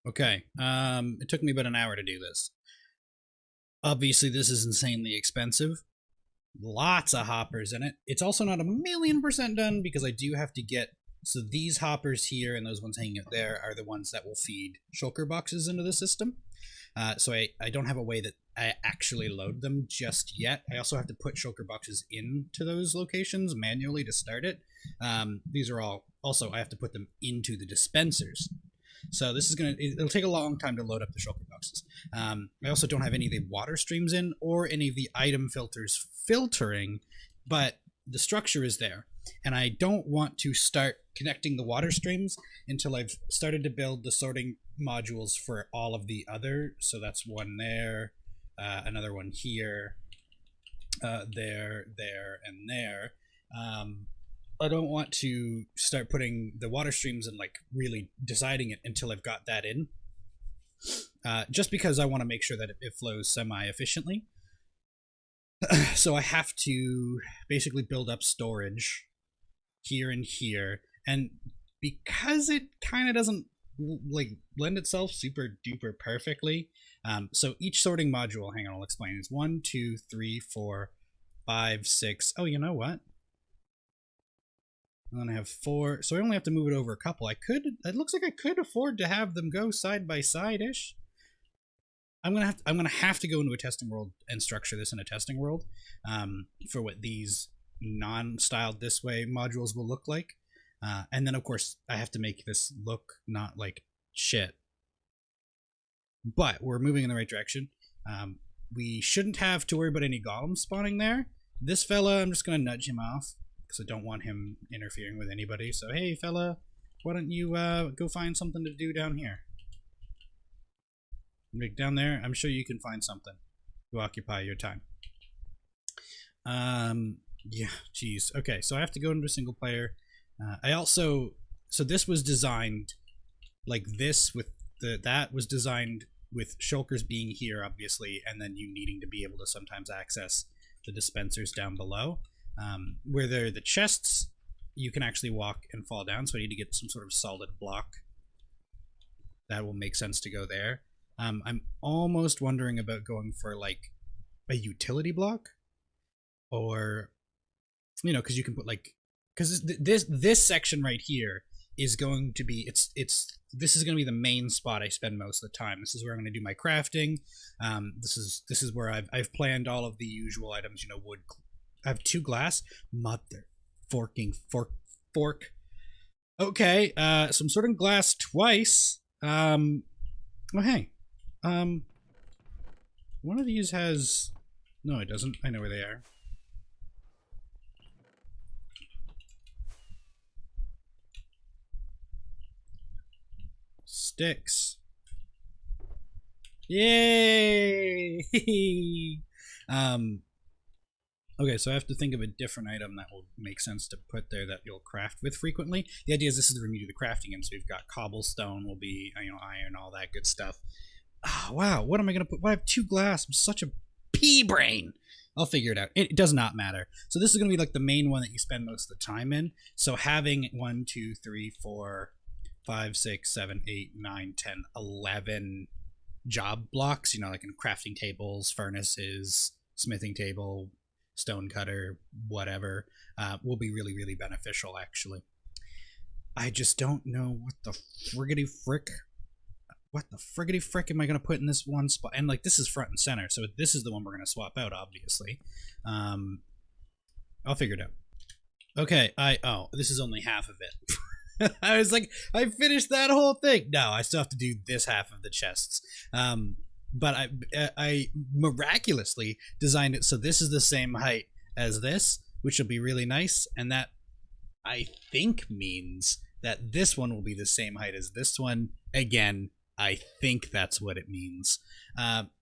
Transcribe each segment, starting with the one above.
Okay. It took me about an hour to do this. Obviously, this is insanely expensive. Lots of hoppers in it. It's also not 1,000,000% done because I do have to get. So these hoppers here and those ones hanging out there are the ones that will feed shulker boxes into the system. So I don't have a way that I actually load them just yet. I also have to put shulker boxes into those locations manually to start it. These are all also I have to put them into the dispensers. So this is it'll take a long time to load up the shulker boxes. I also don't have any of the water streams in or any of the item filters filtering, but the structure is there. And I don't want to start connecting the water streams until I've started to build the sorting modules for all of the other. So that's one there, another one here, there, and there. I don't want to start putting the water streams and like really deciding it until I've got that in. Just because I want to make sure that it flows semi-efficiently. So I have to basically build up storage here and here, and because it kind of doesn't like lend itself super duper perfectly. So each sorting module, hang on, I'll explain, is 1, 2, 3, 4, 5, 6. Oh, you know what? I'm gonna have 4, so I only have to move it over a couple. It looks like I could afford to have them go side by side ish. I'm gonna have to go into a testing world and structure this in a testing world for what these non-styled this way modules will look like. And then of course I have to make this look not like shit. But we're moving in the right direction. We shouldn't have to worry about any golems spawning there. This fella, I'm just gonna nudge him off because I don't want him interfering with anybody. So hey fella, why don't you go find something to do down here? Like down there, I'm sure you can find something to occupy your time. Yeah, geez. Okay, so I have to go into single player. So this was designed like this with that was designed with shulkers being here, obviously, and then you needing to be able to sometimes access the dispensers down below. Where they're the chests, you can actually walk and fall down, so I need to get some sort of solid block. That will make sense to go there. I'm almost wondering about going for like a utility block, or because you can put like because this section right here is going to be this is going to be the main spot I spend most of the time. This is where I'm going to do my crafting. This is where I've planned all of the usual items. Wood. I have 2 glass. Mother forking fork. Okay, so I'm sorting glass twice. Oh hey, um, one of these has. No, it doesn't. I know where they are. Sticks. Yay! Okay, so I have to think of a different item that will make sense to put there that you'll craft with frequently. The idea is this is the room you do the crafting in, so we've got cobblestone, will be iron, all that good stuff. Oh, wow, what am I gonna put? Well, I have 2 glass. I'm such a pea brain. I'll figure it out. It does not matter. So this is gonna be like the main one that you spend most of the time in. So having 1, 2, 3, 4, 5, 6, 7, 8, 9, 10, 11 job blocks, like in crafting tables, furnaces, smithing table, stone cutter, whatever, will be really, really beneficial, actually. I just don't know what the friggity frick am I going to put in this one spot? And like this is front and center, so this is the one we're going to swap out, obviously. I'll figure it out. Okay, this is only half of it. I was like, I finished that whole thing. No, I still have to do this half of the chests. But I miraculously designed it so this is the same height as this, which will be really nice. And that, I think, means that this one will be the same height as this one. Again, I think that's what it means,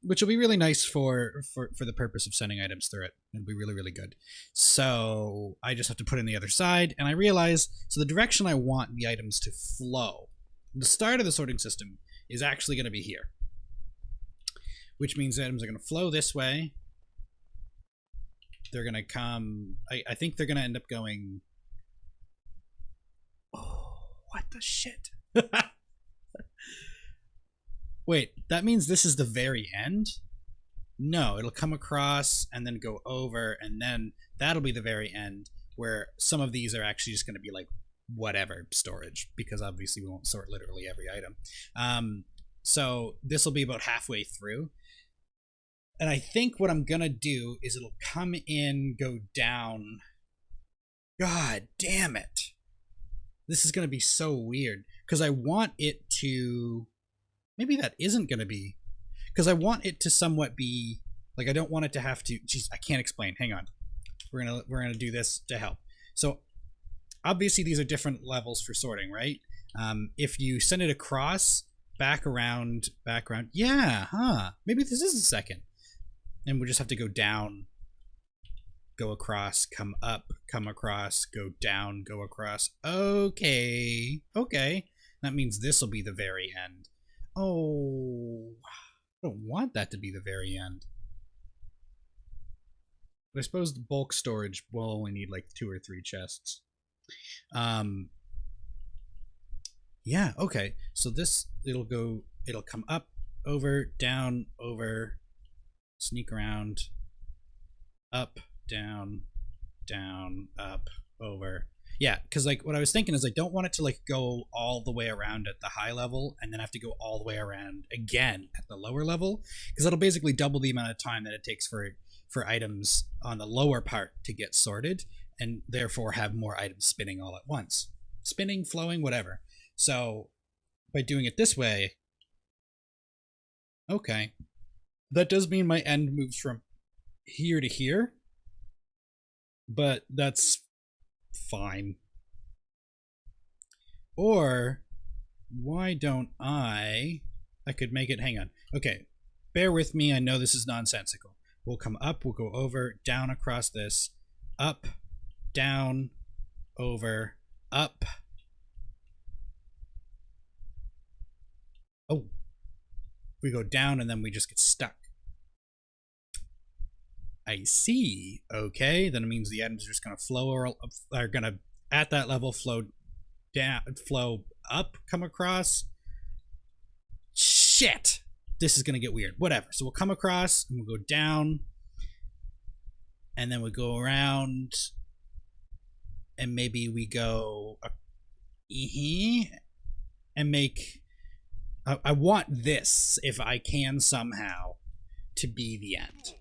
which will be really nice for the purpose of sending items through it. It'll be really, really good. So I just have to put in the other side, and I realize, so the direction I want the items to flow, the start of the sorting system is actually going to be here, which means the items are going to flow this way. They're going to come, I think they're going to end up going, oh, what the shit? Wait, that means this is the very end? No, it'll come across and then go over, and then that'll be the very end, where some of these are actually just going to be like whatever storage, because obviously we won't sort literally every item. So this will be about halfway through. And I think what I'm going to do is it'll come in, go down. God damn it. This is going to be so weird, because I want it to... Maybe that isn't going to be... Because I want it to somewhat be... Like, I don't want it to have to... Jeez, I can't explain. Hang on. We're gonna do this to help. So, obviously these are different levels for sorting, right? If you send it across, back around... Yeah, huh. Maybe this is the second. And we'll just have to go down, go across, come up, come across, go down, go across. Okay. That means this will be the very end. Oh, I don't want that to be the very end. But I suppose the bulk storage will only need like 2 or 3 chests. Yeah, okay. So this, it'll come up, over, down, over, sneak around, up, down, up, over. Yeah, because like what I was thinking is I don't want it to like go all the way around at the high level and then have to go all the way around again at the lower level, because that'll basically double the amount of time that it takes for items on the lower part to get sorted, and therefore have more items spinning all at once. Spinning, flowing, whatever. So by doing it this way, okay, that does mean my end moves from here to here, but that's fine. Or why don't I could make it, hang on. Okay, bear with me, I know this is nonsensical. We'll come up, we'll go over, down across this, up, down, over, up. Oh, we go down and then we just get stuck. I see. Okay, then it means the items are just going to flow, or are going to, at that level, flow down, flow up, come across. Shit! This is going to get weird. Whatever. So we'll come across, and we'll go down, and then we go around, and maybe we go and make... I want this, if I can somehow, to be the end.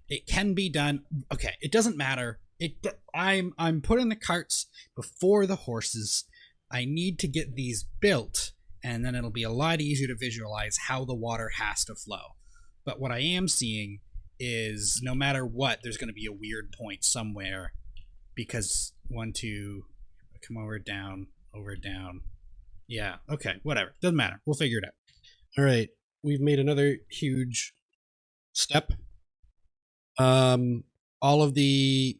It can be done. Okay, it doesn't matter. I'm putting the carts before the horses. I need to get these built, and then it'll be a lot easier to visualize how the water has to flow. But what I am seeing is no matter what, there's going to be a weird point somewhere, because 1, 2, come over, down. Yeah, okay, whatever. Doesn't matter. We'll figure it out. All right, we've made another huge step. All of the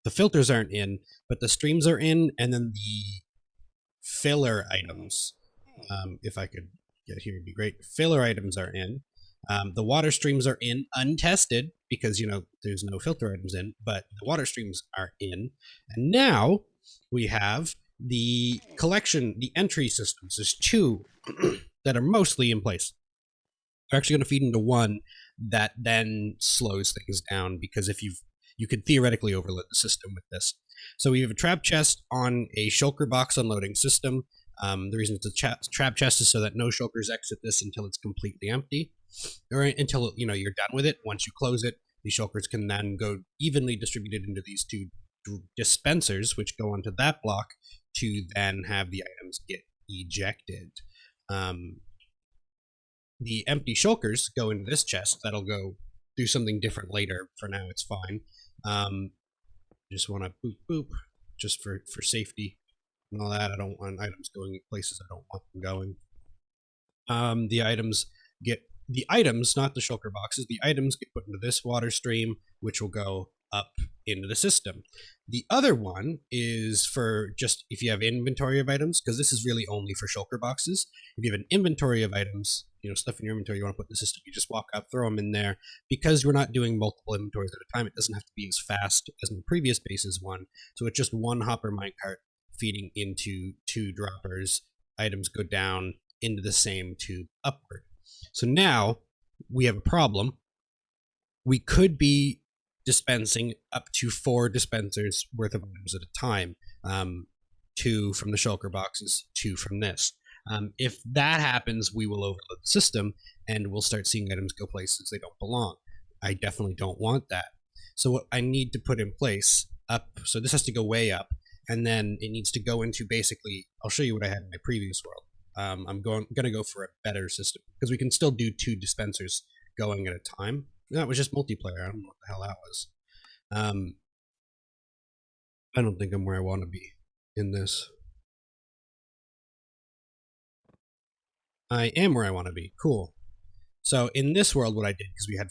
filters aren't in, but the streams are in, and then the filler items, if I could get here, it'd be great. Filler items are in. The water streams are in, untested, because, there's no filter items in, but the water streams are in. And now we have the collection, the entry systems. There's 2 that are mostly in place. They're actually going to feed into one that then slows things down, because if you could theoretically overload the system with this. So we have a trap chest on a shulker box unloading system. The reason it's a trap chest is so that no shulkers exit this until it's completely empty, or until you're done with it. Once you close it, the shulkers can then go evenly distributed into these 2 dispensers, which go onto that block to then have the items get ejected. The empty shulkers go into this chest. That'll go do something different later. For now, it's fine. Just want to boop, just for safety and all that. I don't want items going places I don't want them going. The items, not the shulker boxes, the items get put into this water stream, which will go up into the system. The other one is for just if you have inventory of items, because this is really only for shulker boxes. If you have an inventory of items, stuff in your inventory you want to put in the system, you just walk up, throw them in there. Because we're not doing multiple inventories at a time, it doesn't have to be as fast as in the previous bases one. So it's just one hopper minecart feeding into 2 droppers. Items go down into the same tube upward. So now we have a problem. We could be dispensing up to 4 dispensers worth of items at a time. 2 from the shulker boxes, 2 from this. If that happens, we will overload the system and we'll start seeing items go places they don't belong. I definitely don't want that. So what I need to put in place up, so this has to go way up, and then it needs to go into basically, I'll show you what I had in my previous world. I'm going to go for a better system because we can still do 2 dispensers going at a time. No, it was just multiplayer. I don't know what the hell that was. I don't think I'm where I want to be in this. I am where I want to be. Cool. So in this world, what I did, because we had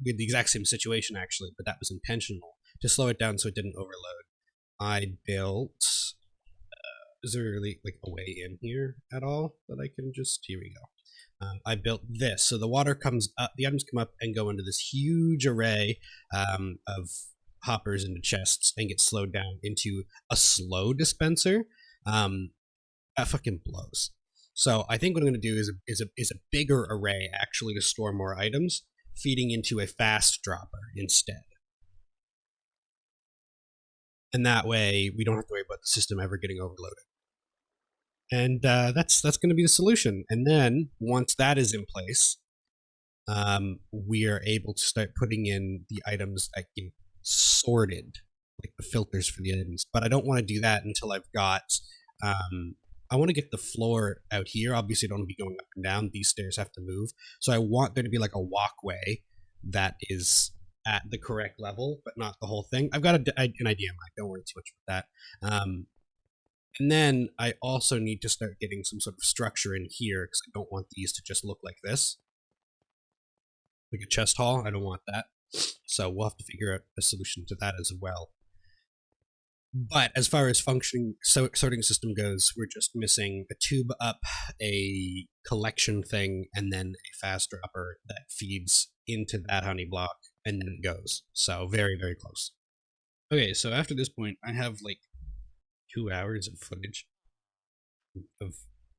the exact same situation actually, but that was intentional to slow it down so it didn't overload. I built. Is there really like a way in here at all that I can just? Here we go. I built this, so the water comes up, the items come up and go into this huge array of hoppers into chests and get slowed down into a slow dispenser. That fucking blows. So I think what I'm going to do is a bigger array actually to store more items, feeding into a fast dropper instead. And that way we don't have to worry about the system ever getting overloaded. And that's going to be the solution. And then once that is in place, we are able to start putting in the items that get sorted, like the filters for the items. But I don't want to do that until I've got. I want to get the floor out here. Obviously, I don't want to be going up and down. These stairs have to move. So I want there to be like a walkway that is at the correct level, but not the whole thing. I've got an idea, Mike. Don't worry too much about that. And then I also need to start getting some sort of structure in here because I don't want these to just look like this. Like a chest hall. I don't want that. So we'll have to figure out a solution to that as well. But as far as functioning sorting system goes, we're just missing a tube up, a collection thing, and then a fast dropper that feeds into that honey block, and then it goes. So very, very close. Okay, so after this point, I have like 2 hours of footage of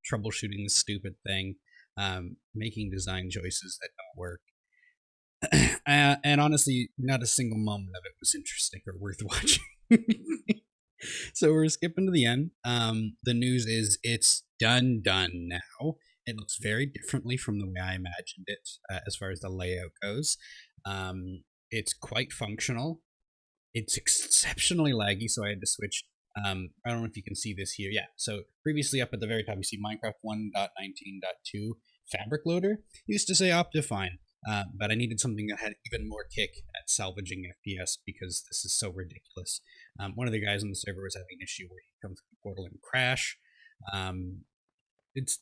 troubleshooting this stupid thing, making design choices that don't work. And honestly, not a single moment of it was interesting or worth watching. So we're skipping to the end. The news is it's done now. It looks very differently from the way I imagined it as far as the layout goes. It's quite functional. It's exceptionally laggy, so I had to switch. I don't know if you can see this here. Yeah, so previously up at the very top, you see Minecraft 1.19.2 Fabric Loader. It used to say Optifine, but I needed something that had even more kick at salvaging FPS because this is so ridiculous. One of the guys on the server was having an issue where he comes to the portal and crash.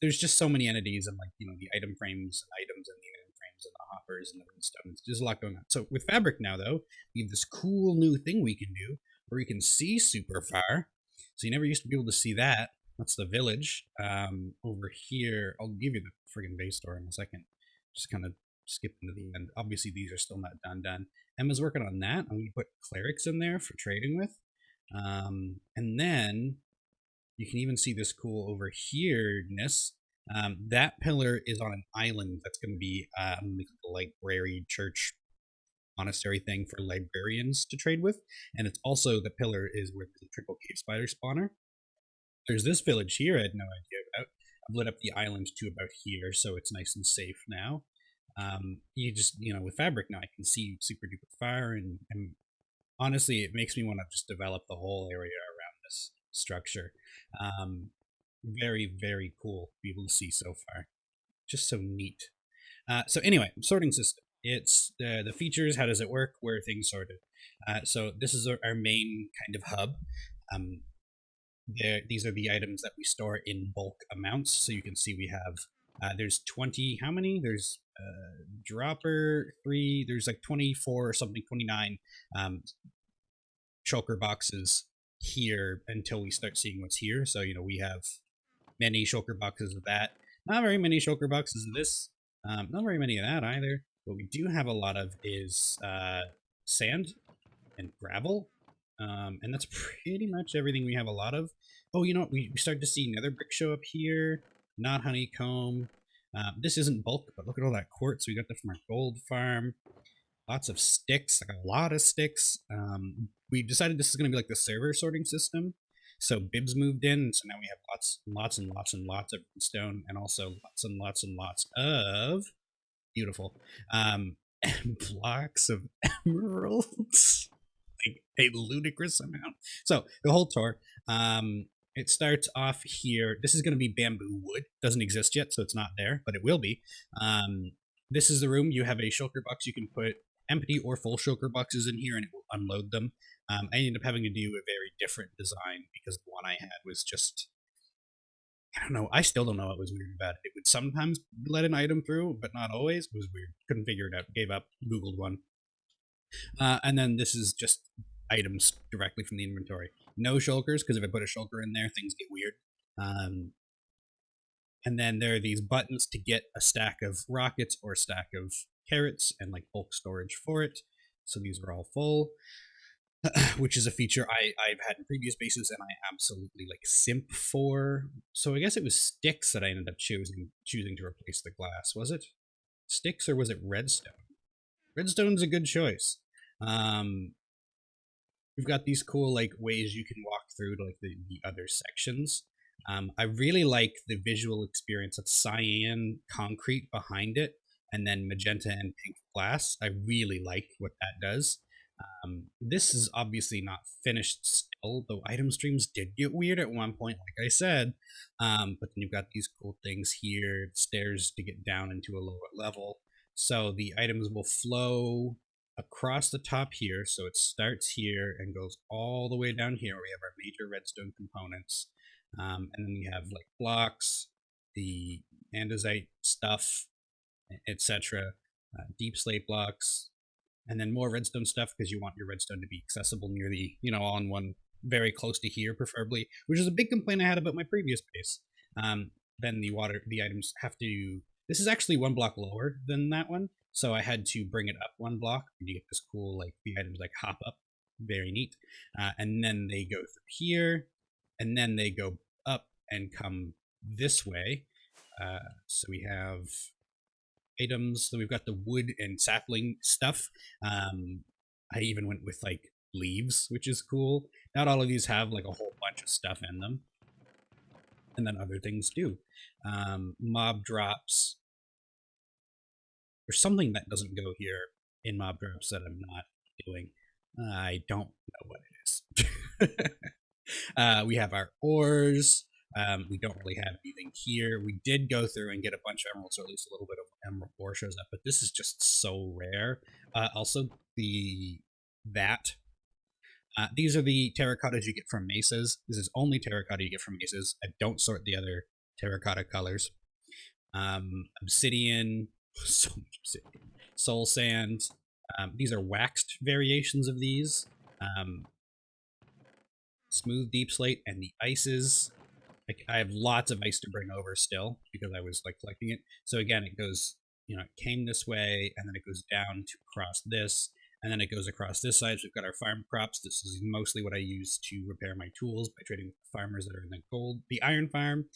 There's just so many entities and like the item frames and items and the item frames and the hoppers and the redstones. There's a lot going on. So with Fabric now though, we have this cool new thing we can do where we can see super far. So you never used to be able to see that. That's the village. Over here, I'll give you the friggin' base store in a second. Just kind of skip into the end. Obviously, these are still not done. Emma's working on that. I'm going to put clerics in there for trading with. And then you can even see this cool over here-ness. That pillar is on an island that's going to be a library, church, monastery thing for librarians to trade with. And it's also the pillar is where the triple cave spider spawner. There's this village here I had no idea about. I've lit up the island to about here, so it's nice and safe now. You just, with Fabric now, I can see super duper far, and honestly, it makes me want to just develop the whole area around this structure. Very, very cool to be able to see so far. Just so neat. So anyway, sorting system. It's the features. How does it work? Where are things sorted? So this is our main kind of hub. These are the items that we store in bulk amounts. So you can see we have there's 20. How many? There's dropper 3. There's like 24 or something. 29 shulker boxes here until we start seeing what's here. So we have many shulker boxes of that. Not very many shulker boxes of this. Not very many of that either. What we do have a lot of is sand and gravel. And that's pretty much everything we have a lot of. Oh, you know what? We start to see nether brick show up here. Not honeycomb. This isn't bulk, but look at all that quartz we got that from our gold farm. Lots of sticks, like a lot of sticks. We decided this is going to be like the server sorting system. So Bibs moved in, so now we have lots and lots of stone, and also lots and lots of beautiful blocks of emeralds, like a ludicrous amount. So the whole tour, it starts off here. This is going to be bamboo wood. Doesn't exist yet, so it's not there, but it will be. This is the room. You have a shulker box. You can put empty or full shulker boxes in here, and it will unload them. I ended up having to do a very different design because the one I had was just, I don't know. I still don't know what was weird about it. It would sometimes let an item through, but not always. It was weird. Couldn't figure it out. Gave up. Googled one. And then this is just items directly from the inventory. No shulkers, because if I put a shulker in there, things get weird. And then there are these buttons to get a stack of rockets or a stack of carrots and like bulk storage for it. So these are all full. Which is a feature I've had in previous bases and I absolutely like simp for. So I guess it was sticks that I ended up choosing to replace the glass. Was it sticks or was it redstone? Redstone's a good choice. We've got these cool like ways you can walk through to like the other sections. I really like the visual experience of cyan concrete behind it and then magenta and pink glass. I really like what that does. This is obviously not finished still, though item streams did get weird at one point, like I said. But then you've got these cool things here, stairs to get down into a lower level. So the items will flow across the top here. So it starts here and goes all the way down here where we have our major redstone components. And then we have like blocks, the andesite stuff, etc. Deep slate blocks, and then more redstone stuff because you want your redstone to be accessible near the, on one very close to here, preferably, which is a big complaint I had about my previous base. Then the items have to. This is actually one block lower than that one, so I had to bring it up one block. And you get this cool, like the items like hop up, very neat, and then they go through here, and then they go up and come this way. So we have items. So we've got the wood and sapling stuff. I even went with like leaves, which is cool. Not all of these have like a whole bunch of stuff in them. And then other things do. Mob drops. There's something that doesn't go here in mob drops that I'm not doing. I don't know what it is. We have our ores. We don't really have anything here. We did go through and get a bunch of emeralds, or at least a little bit of emerald ore shows up, but this is just so rare. Also, these are the terracottas you get from mesas. This is only terracotta you get from mesas. I don't sort the other terracotta colors. Obsidian, so much obsidian. Soul sand. These are waxed variations of these. Smooth deep slate and the ices. I have lots of ice to bring over still because I was like collecting it. So again, it goes, it came this way and then it goes down to across this and then it goes across this side. So we've got our farm crops. This is mostly what I use to repair my tools by trading with farmers that are in the iron farm.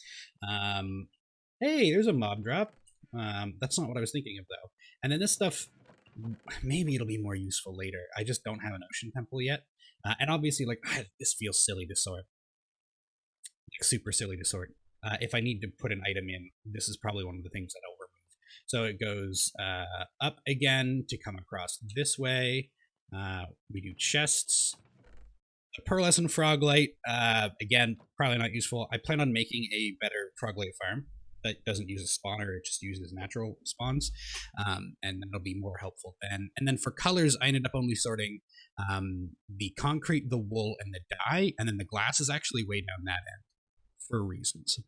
Hey, there's a mob drop. That's not what I was thinking of though. And then this stuff, maybe it'll be more useful later. I just don't have an ocean temple yet. And obviously this feels silly to sort. Super silly to sort. If I need to put an item in, this is probably one of the things that I'll remove. So it goes up again to come across this way. We do chests. Pearlescent froglight, again, probably not useful. I plan on making a better froglight farm that doesn't use a spawner, it just uses natural spawns, and then it'll be more helpful then. And then for colors, I ended up only sorting the concrete, the wool, and the dye, and then the glass is actually way down that end for reasons.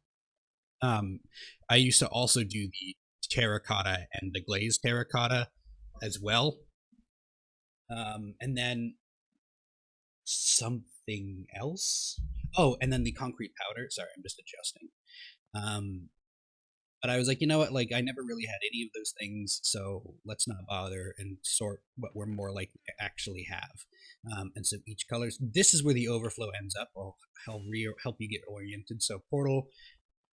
I used to also do the terracotta and the glazed terracotta as well. And then something else. Oh, and then the concrete powder. Sorry, I'm just adjusting. But I was like, you know what? Like, I never really had any of those things, so let's not bother and sort what we're more likely to actually have. And so each colors. This is where the overflow ends up. I'll help you get oriented. So portal,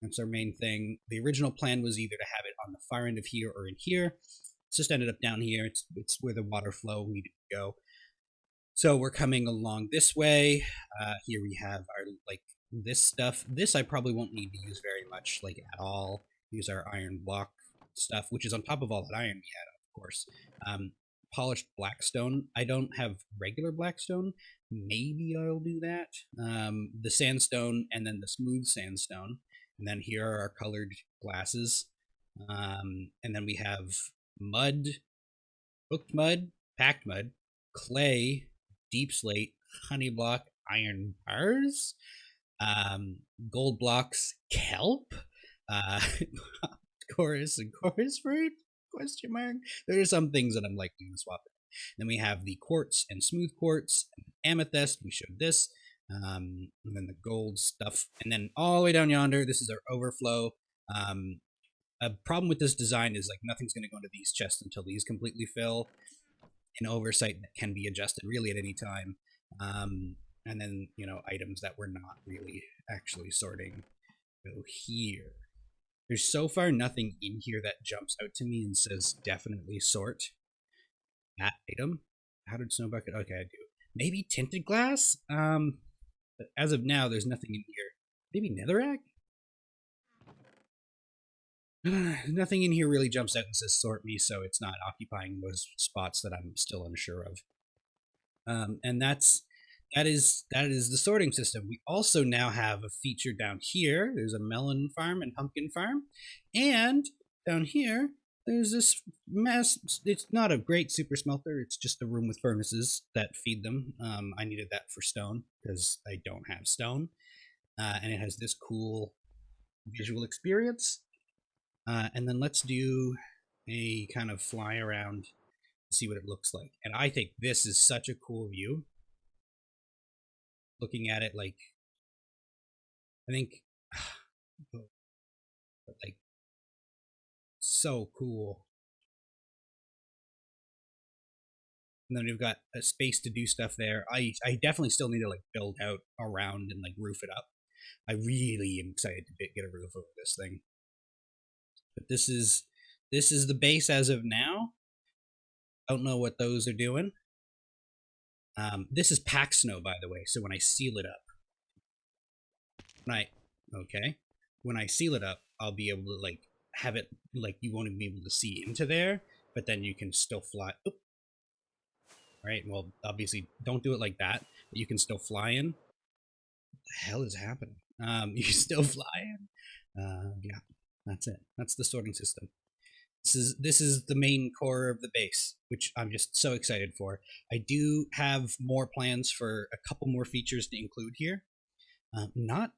That's our main thing. The original plan was either to have it on the far end of here or in here. It's just ended up down here. It's where the water flow needed to go. So we're coming along this way. Here we have our like this stuff. This I probably won't need to use very much, like at all. Use our iron block stuff, which is on top of all that iron we had, of course. Polished blackstone. I don't have regular blackstone. Maybe I'll do that. The sandstone and then the smooth sandstone. And then here are our colored glasses. And then we have mud, cooked mud, packed mud, clay, deep slate, honey block, iron bars, gold blocks, kelp, chorus and chorus fruit, question mark. There are some things that I'm liking to swap. Then we have the quartz and smooth quartz, and amethyst. We showed this, and then the gold stuff, and then all the way down yonder. This is our overflow. A problem with this design is like nothing's going to go into these chests until these completely fill. An oversight that can be adjusted really at any time. And then, you know, items that we're not really actually sorting go here. There's so far nothing in here that jumps out to me and says definitely sort that item. How did Snowbucket? Okay, I do. Maybe tinted glass? But as of now, there's nothing in here. Maybe netherrack? Nothing in here really jumps out and says sort me, so it's not occupying those spots that I'm still unsure of. And that is the sorting system. We also now have a feature down here. There's a melon farm and pumpkin farm, and down here there's this mess. It's not a great super smelter. It's just a room with furnaces that feed them. I needed that for stone because I don't have stone, and it has this cool visual experience. And then let's do a kind of fly around, see what it looks like. And I think this is such a cool view. Looking at it, like, I think, like, so cool. And then we've got a space to do stuff there. I definitely still need to like build out around and like roof it up. I really am excited to get a roof over this thing. But this is the base as of now. Don't know what those are doing. This is pack snow, by the way. So when I seal it up, when I seal it up, I'll be able to like have it like you won't even be able to see into there, but then you can still fly. Oop. Right. Well, obviously, don't do it like that. But you can still fly in. What the hell is happening? You can still fly in. Yeah, that's it. That's the sorting system. This is the main core of the base, which I'm just so excited for. I do have more plans for a couple more features to include here. Not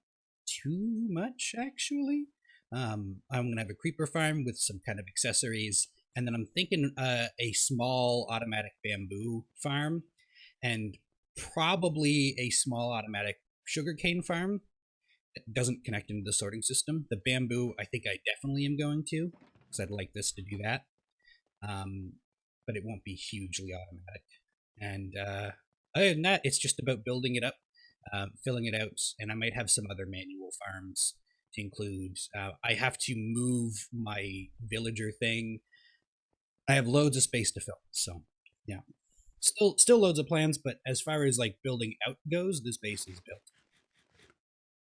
too much, actually. I'm going to have a creeper farm with some kind of accessories, and then I'm thinking a small automatic bamboo farm, and probably a small automatic sugarcane farm that doesn't connect into the sorting system. The bamboo, I think I definitely am going to, because I'd like this to do that. But it won't be hugely automatic. And other than that, it's just about building it up, filling it out, and I might have some other manual farms to include. I have to move my villager thing. I have loads of space to fill, so yeah. Still loads of plans, but as far as like building out goes, this base is built.